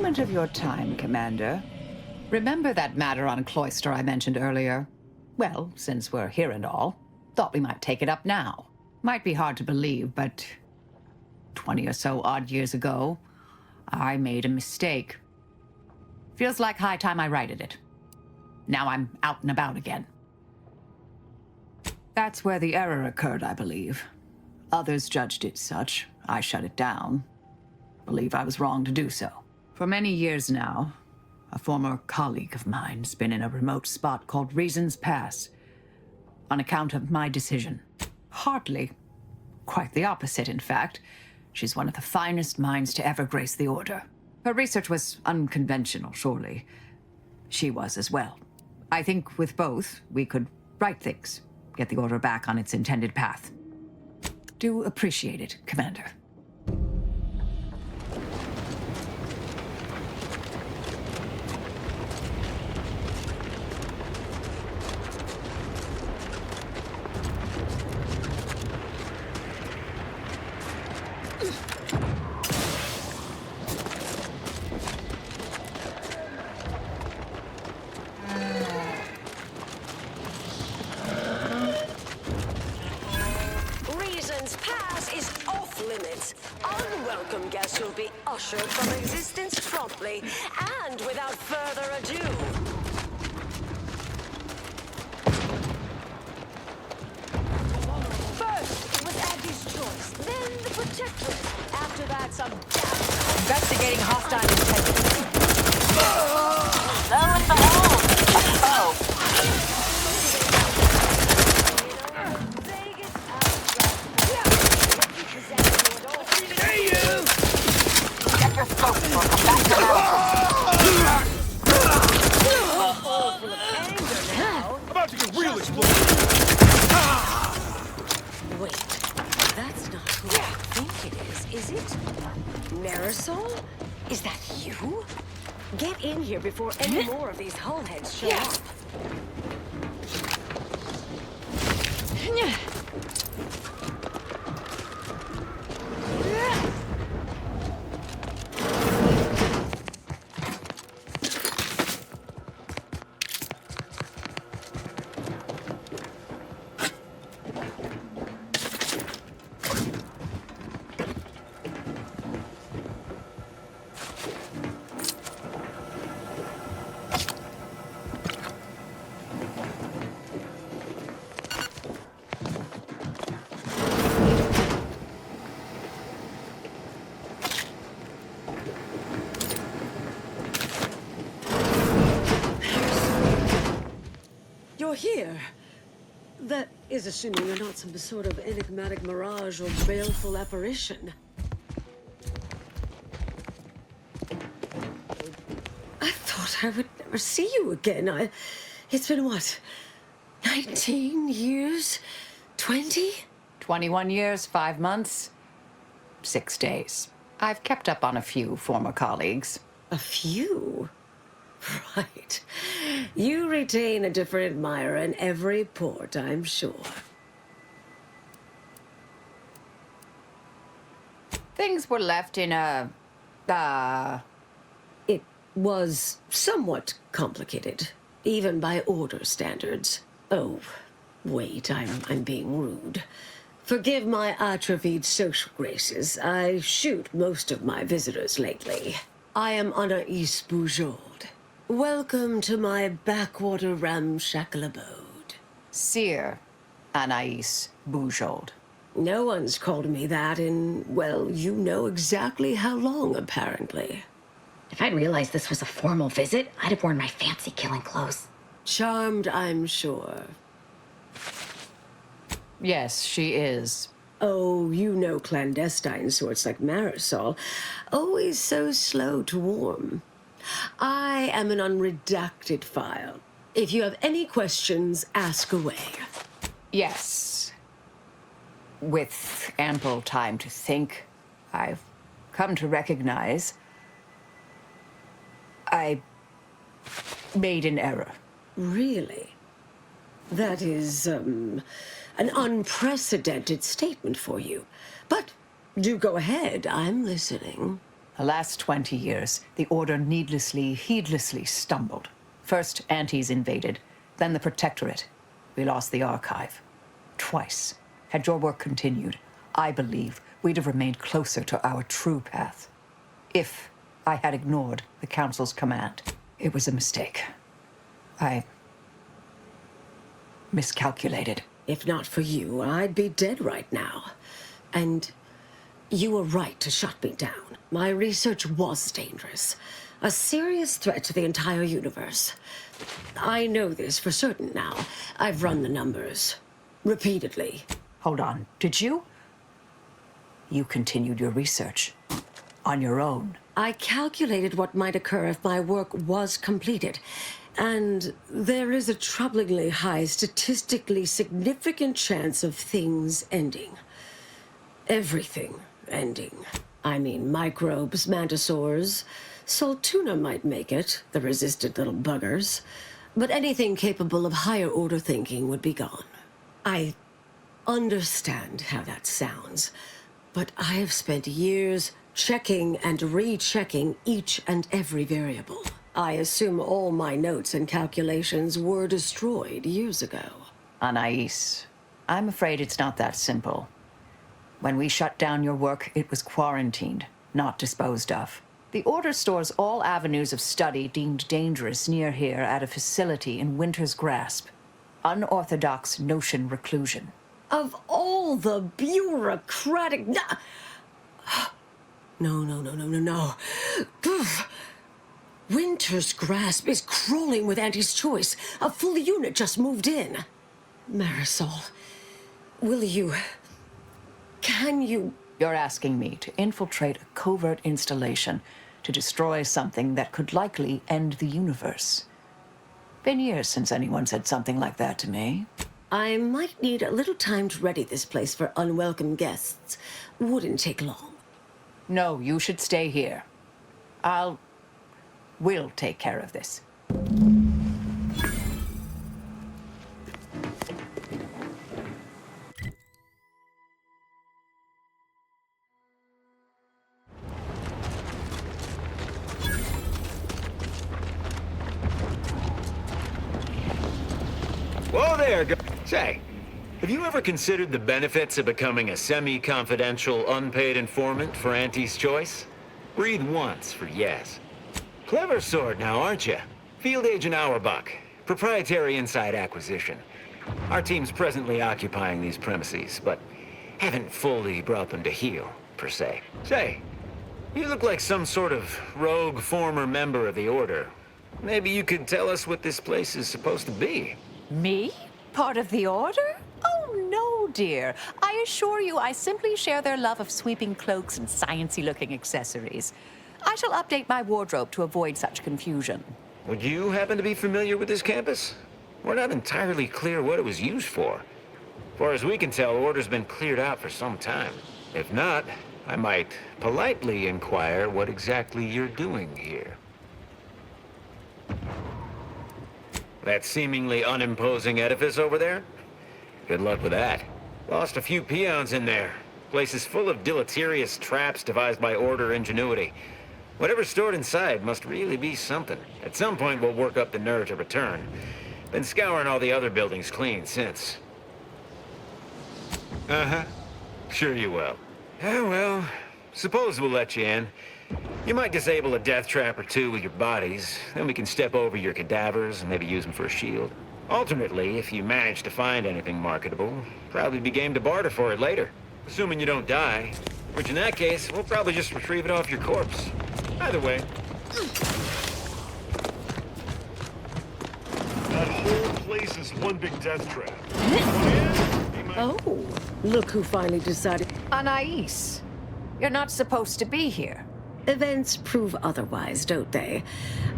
moment of your time, Commander. Remember that matter on Cloister I mentioned earlier? Well, since we're here and all, thought we might take it up now. Might be hard to believe, but 20 or so odd years ago, I made a mistake. Feels like high time I righted it. Now I'm out and about again. That's where the error occurred, I believe. Others judged it such. I shut it down. Believe I was wrong to do so. For many years now, a former colleague of mine's been in a remote spot called Reasons Pass, on account of my decision. Hardly. Quite the opposite, in fact. She's one of the finest minds to ever grace the Order. Her research was unconventional, surely. She was as well. I think with both, we could right things, get the Order back on its intended path. Do appreciate it, Commander. Unwelcome guests will be ushered from existence promptly and without further ado. First, it was Aggi's choice, then the Protectorate. After that, some Investigating hostile intent. Lo and behold, a foe. About to get real explosive. Wait, that's not who I think it is it? Marisol? Is that you? Get in here before any more of these hullheads show up. You're here. That is assuming you're not some sort of enigmatic mirage or baleful apparition. I thought I would never see you again. It's been what? 19 years? 20? 21 years, 5 months, 6 days. I've kept up on a few former colleagues. A few? Right. You retain a different admirer in every port, I'm sure. Things were left in a... It was somewhat complicated, even by Order standards. Oh, wait, I'm being rude. Forgive my atrophied social graces. I shoot most of my visitors lately. I am Anais Boujold. Welcome to my backwater ramshackle abode. Seer Anais Boujold. No one's called me that in, well, you know exactly how long, apparently. If I'd realized this was a formal visit, I'd have worn my fancy killing clothes. Charmed, I'm sure. Yes, she is. Oh, you know clandestine sorts like Marisol. Always so slow to warm. I am an unredacted file. If you have any questions, ask away. Yes. With ample time to think, I've come to recognize I made an error. Really? That is, an unprecedented statement for you. But do go ahead, I'm listening. The last 20 years, the Order heedlessly stumbled. First, Antes invaded, then the Protectorate. We lost the Archive. Twice. Had your work continued, I believe we'd have remained closer to our true path. If I had ignored the Council's command, it was a mistake. I miscalculated. If not for you, I'd be dead right now. And you were right to shut me down. My research was dangerous. A serious threat to the entire universe. I know this for certain now. I've run the numbers. Repeatedly. Hold on. Did you? You continued your research. On your own. I calculated what might occur if my work was completed. And there is a troublingly high, statistically significant chance of things ending. Everything ending. I mean, microbes, mantisaurs. Salt tuna might make it, the resistant little buggers. But anything capable of higher order thinking would be gone. I understand how that sounds, but I have spent years checking and rechecking each and every variable. I assume all my notes and calculations were destroyed years ago. Anais, I'm afraid it's not that simple. When we shut down your work, it was quarantined, not disposed of. The Order stores all avenues of study deemed dangerous near here at a facility in Winter's Grasp. Unorthodox notion reclusion. Of all the bureaucratic... No. Winter's Grasp is crawling with Anti's choice. A full unit just moved in. Marisol, can you... You're asking me to infiltrate a covert installation to destroy something that could likely end the universe. Been years since anyone said something like that to me. I might need a little time to ready this place for unwelcome guests. Wouldn't take long. No, you should stay here. We'll take care of this. Whoa there, Say, have you ever considered the benefits of becoming a semi-confidential, unpaid informant for Auntie's Choice? Breathe once for yes. Clever sort now, aren't you? Field Agent Auerbach, proprietary inside acquisition. Our team's presently occupying these premises, but haven't fully brought them to heel, per se. Say, you look like some sort of rogue former member of the Order. Maybe you could tell us what this place is supposed to be. Me? Part of the Order? Oh, no, dear. I assure you I simply share their love of sweeping cloaks and sciencey-looking accessories. I shall update my wardrobe to avoid such confusion. Would you happen to be familiar with this campus? We're not entirely clear what it was used for. As far as we can tell, Order's been cleared out for some time. If not, I might politely inquire what exactly you're doing here. That seemingly unimposing edifice over there? Good luck with that. Lost a few peons in there. Place is full of deleterious traps devised by Order ingenuity. Whatever's stored inside must really be something. At some point, we'll work up the nerve to return. Been scouring all the other buildings clean since. Uh-huh. Sure you will. Oh, well, suppose we'll let you in. You might disable a death trap or two with your bodies, then we can step over your cadavers and maybe use them for a shield. Alternately, if you manage to find anything marketable, probably be game to barter for it later. Assuming you don't die, which in that case, we'll probably just retrieve it off your corpse. Either way. That whole place is one big death trap. Oh, look who finally decided. Anais, you're not supposed to be here. Events prove otherwise, don't they?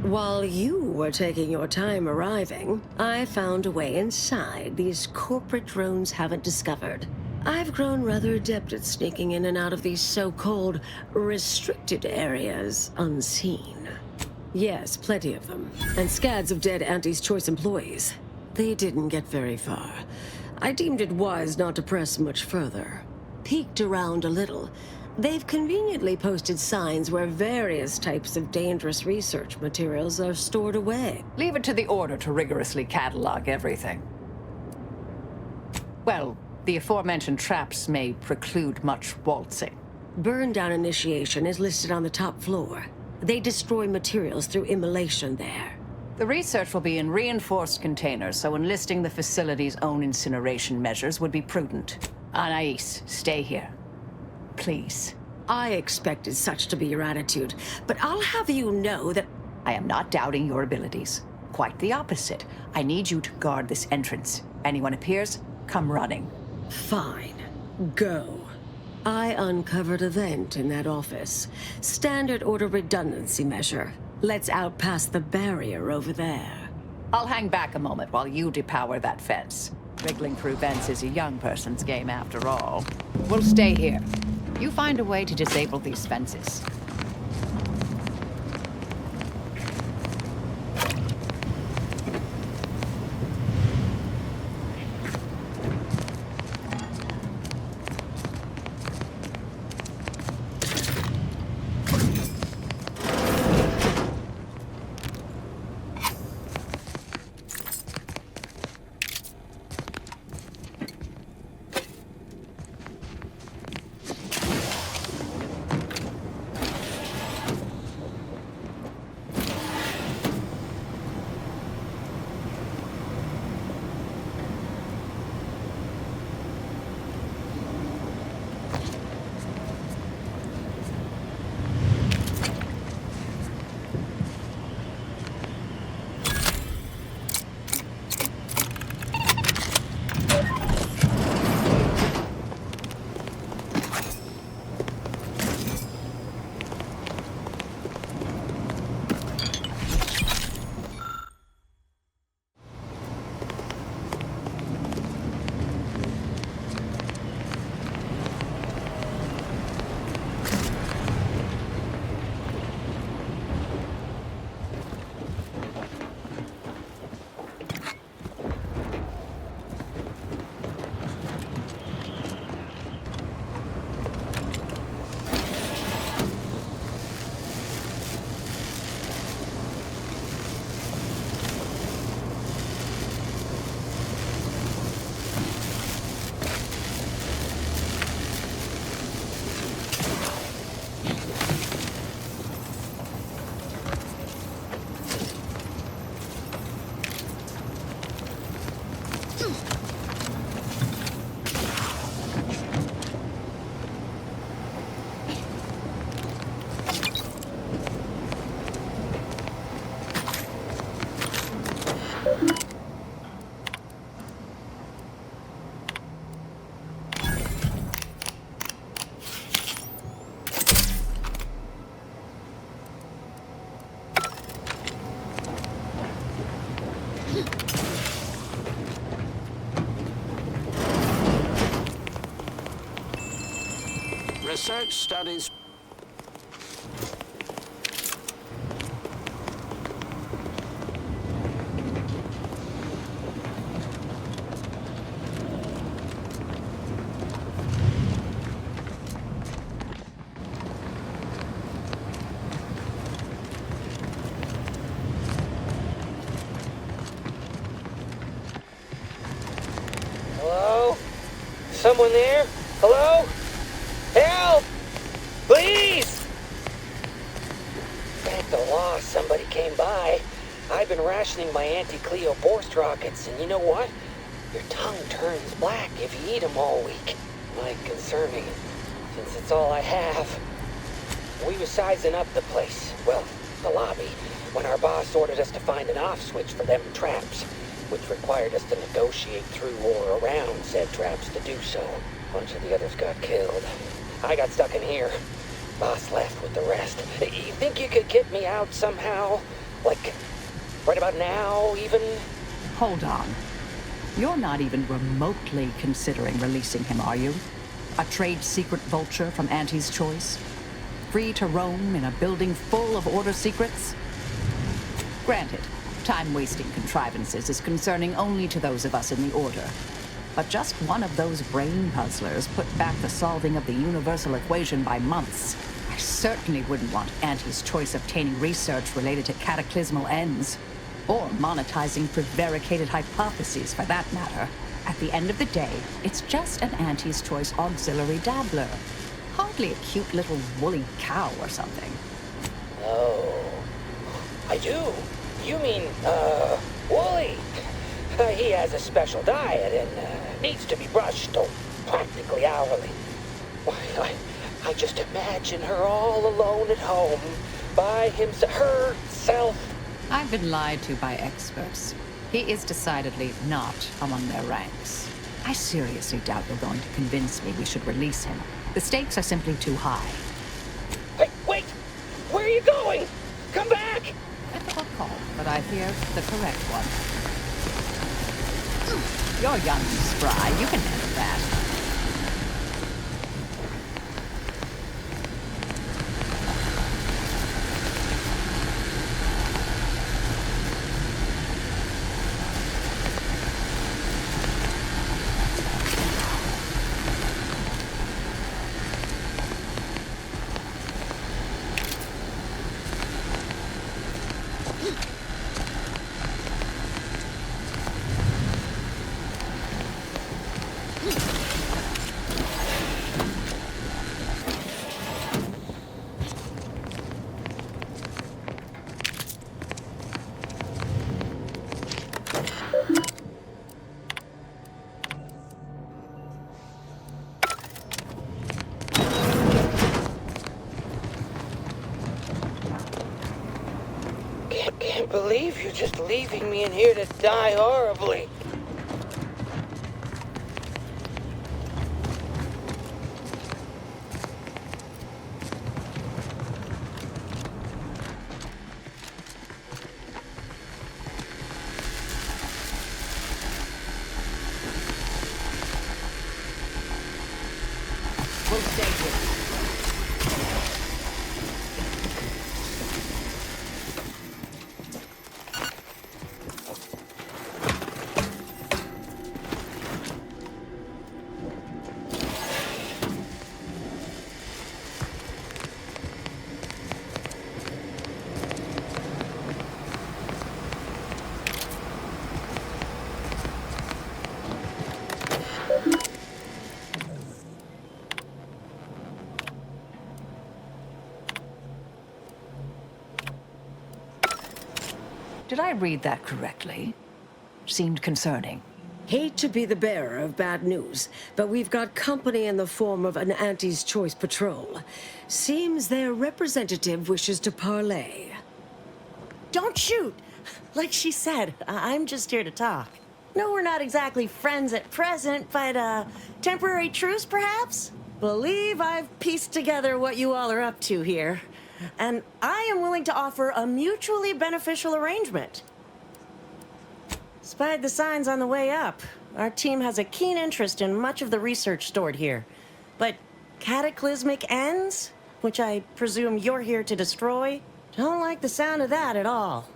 While you were taking your time arriving, I found a way inside these corporate drones haven't discovered. I've grown rather adept at sneaking in and out of these so-called restricted areas unseen. Yes, plenty of them. And scads of dead Auntie's Choice employees. They didn't get very far. I deemed it wise not to press much further. Peeked around a little, They've conveniently posted signs where various types of dangerous research materials are stored away. Leave it to the Order to rigorously catalog everything. Well, the aforementioned traps may preclude much waltzing. Burn-down initiation is listed on the top floor. They destroy materials through immolation there. The research will be in reinforced containers, so enlisting the facility's own incineration measures would be prudent. Anais, stay here. Please. I expected such to be your attitude, but I'll have you know that... I am not doubting your abilities. Quite the opposite. I need you to guard this entrance. Anyone appears, come running. Fine. Go. I uncovered a vent in that office. Standard order redundancy measure. Let's outpass the barrier over there. I'll hang back a moment while you depower that fence. Wriggling through vents is a young person's game after all. We'll stay here. You find a way to disable these fences. Research studies. Hello? Someone there? Hello? Help! Please! Thank the law somebody came by. I've been rationing my anti-Cleo Borst rockets, and you know what? Your tongue turns black if you eat them all week. Might concern me, since it's all I have. We was sizing up the place, well, the lobby, when our boss ordered us to find an off switch for them traps, which required us to negotiate through or around said traps to do so. A bunch of the others got killed. I got stuck in here. Boss left with the rest. You think you could get me out somehow? Like, right about now, even? Hold on. You're not even remotely considering releasing him, are you? A trade secret vulture from Auntie's choice? Free to roam in a building full of Order secrets? Granted, time-wasting contrivances is concerning only to those of us in the Order. but just one of those brain puzzlers put back the solving of the universal equation by months. I certainly wouldn't want Auntie's choice obtaining research related to cataclysmal ends, or monetizing prevaricated hypotheses for that matter. At the end of the day, it's just an Auntie's choice auxiliary dabbler. Hardly a cute little woolly cow or something. Oh, I do. You mean, Wooly. He has a special diet and needs to be brushed, practically hourly. Why, I just imagine her all alone at home, by herself. I've been lied to by experts. He is decidedly not among their ranks. I seriously doubt you're going to convince me we should release him. The stakes are simply too high. Hey, wait! Where are you going? Come back! Difficult call, but I fear the correct one. You're young and spry. You can handle that. Can't believe you're just leaving me in here to die horribly. We'll stay here. Did I read that correctly? Seemed concerning. Hate to be the bearer of bad news, but we've got company in the form of an Auntie's Choice patrol. Seems their representative wishes to parley. Don't shoot! Like she said, I'm just here to talk. No, we're not exactly friends at present, but, temporary truce, perhaps? Believe I've pieced together what you all are up to here. And I am willing to offer a mutually beneficial arrangement. Spied the signs on the way up. Our team has a keen interest in much of the research stored here. But cataclysmic ends, which I presume you're here to destroy, don't like the sound of that at all.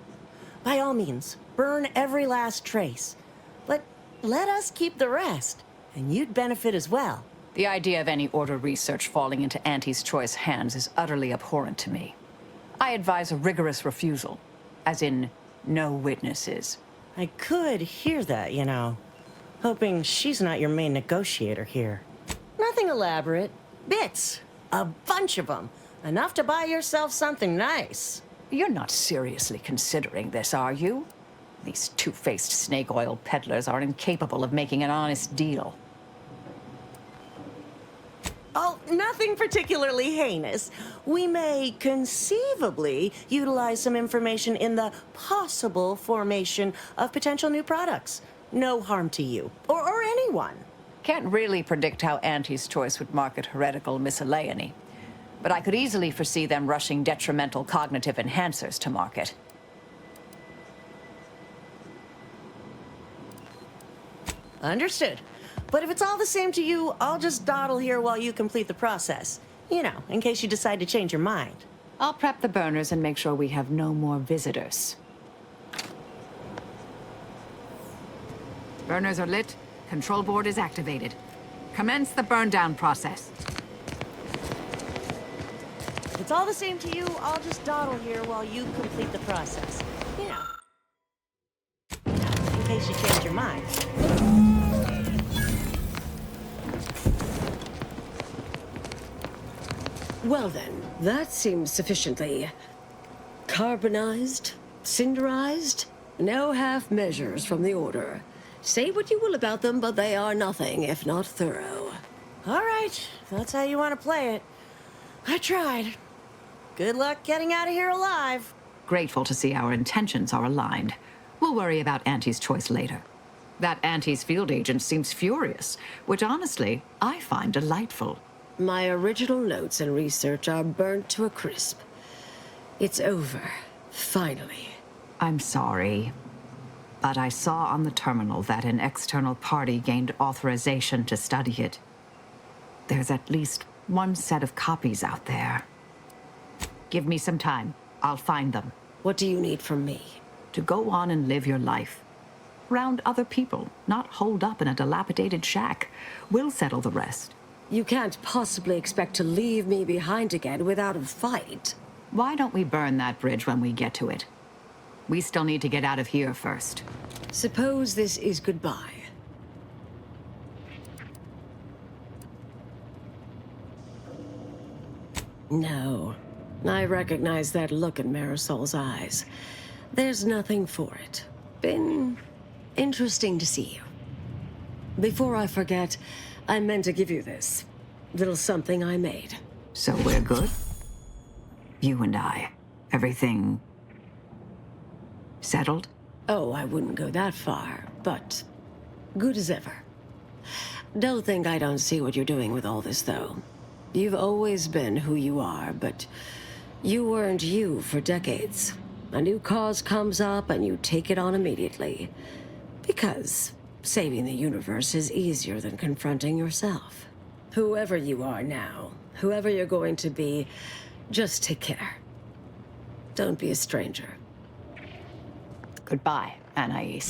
By all means, burn every last trace. But let us keep the rest, and you'd benefit as well. The idea of any Order research falling into Auntie's Choice hands is utterly abhorrent to me. I advise a rigorous refusal, as in, no witnesses. I could hear that, you know. Hoping she's not your main negotiator here. Nothing elaborate. Bits. A bunch of them. Enough to buy yourself something nice. You're not seriously considering this, are you? These two-faced snake oil peddlers are incapable of making an honest deal. Oh, nothing particularly heinous. We may conceivably utilize some information in the possible formation of potential new products. No harm to you, or anyone. Can't really predict how Auntie's Choice would market heretical miscellany, but I could easily foresee them rushing detrimental cognitive enhancers to market. Understood. But if it's all the same to you, I'll just dawdle here while you complete the process. You know, in case you decide to change your mind. I'll prep the burners and make sure we have no more visitors. Burners are lit. Control board is activated. Commence the burn down process. If it's all the same to you, I'll just dawdle here while you complete the process. You know. In case you change your mind. Well then, that seems sufficiently carbonized, cinderized. No half measures from the Order. Say what you will about them, but they are nothing if not thorough. All right, if that's how you want to play it. I tried. Good luck getting out of here alive. Grateful to see our intentions are aligned. We'll worry about Auntie's choice later. That Auntie's field agent seems furious, which honestly, I find delightful. My original notes and research are burnt to a crisp. It's over, finally. I'm sorry, but I saw on the terminal that an external party gained authorization to study it. There's at least one set of copies out there. Give me some time. I'll find them. What do you need from me? To go on and live your life. Round other people, not holed up in a dilapidated shack. We'll settle the rest. You can't possibly expect to leave me behind again without a fight. Why don't we burn that bridge when we get to it? We still need to get out of here first. Suppose this is goodbye. No. I recognize that look in Marisol's eyes. There's nothing for it. Been interesting to see you. Before I forget, I meant to give you this. Little something I made. So we're good? You and I. Everything... settled? Oh, I wouldn't go that far, but good as ever. Don't think I don't see what you're doing with all this, though. You've always been who you are, but you weren't you for decades. A new cause comes up and you take it on immediately. Because saving the universe is easier than confronting yourself. Whoever you are now, whoever you're going to be, just take care. Don't be a stranger. Goodbye, Anais.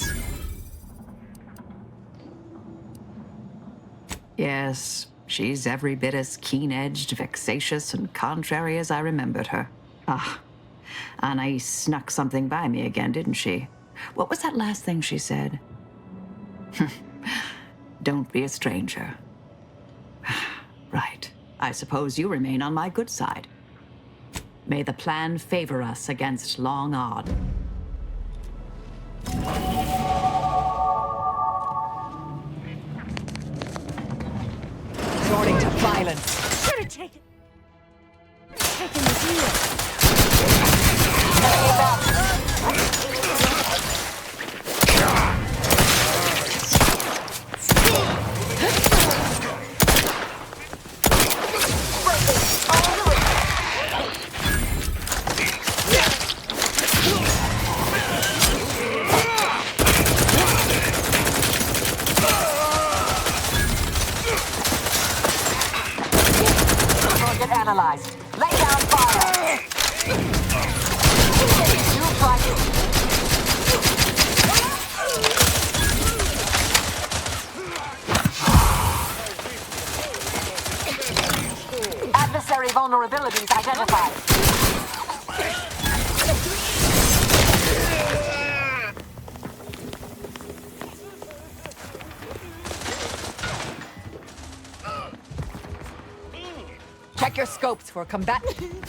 Yes, she's every bit as keen-edged, vexatious, and contrary as I remembered her. Ah, Anais snuck something by me again, didn't she? What was that last thing she said? Don't be a stranger. Right. I suppose you remain on my good side. May the plan favor us against long odd. Resorting to violence. Should have taken the deal. Target analyzed. Lay down fire. You try to. Adversary vulnerabilities identified. Check your scopes for combatant.